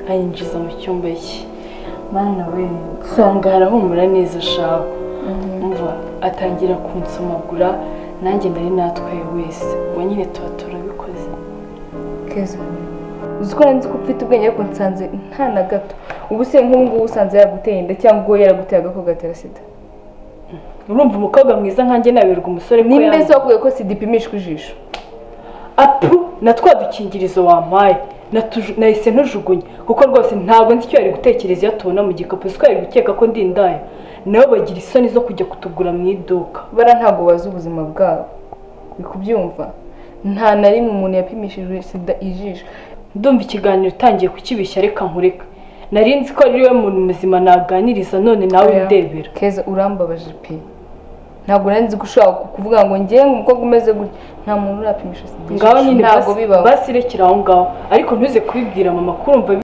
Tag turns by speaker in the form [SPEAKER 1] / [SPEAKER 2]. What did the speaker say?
[SPEAKER 1] anyinjiza mu cyumba cye. Mana we nsanga harahumura neza shaho. Umva atangira kunsomagura nanjye ndari natwaye wese. Ubwo nyine tuba turabikoze.
[SPEAKER 2] Keza uzi ko nzi ko ufite ubwenge ariko nsanze nta na gato. Ubu se nk'ubu usanze yaguteye inda cyangwa yaraguteye agakoko gatera sida?
[SPEAKER 1] Urumva umukobwa mwiza nkanjye naberwa umusore ko
[SPEAKER 2] nimeze wakuye ko sida ipimishwa ijisho.
[SPEAKER 1] Apu natwadukingirizo wampaye nahise ntujugunye kuko rwose ntabwo nzi icyo yari gutekereza yatubona mu gikapu siko yari gukeka ko ndi indaya. Nabo bagira isoni zo kujya kutugura mu iduka.
[SPEAKER 2] Bara ntabwo bazi ubuzima bwabo. Bikubyumva nta na rimwe umuntu yapimishijwe sida ijisho.
[SPEAKER 1] Ndumva ikiganiro utangiye kukibishya reka nkureka. Nari nzi ko ari we muntu muzima naganiriza none nawe ndebera.
[SPEAKER 2] Keza urambabaje pe. Ntabwo nzi ko ushaka kuvuga ngo ngiye umukobwa umeze gutya nta muntu urapimisha sida.
[SPEAKER 1] Ngaho nyine ntabwo bibaho. Basi rekera aho ngaho ariko ntuze kubibwira mama kurumva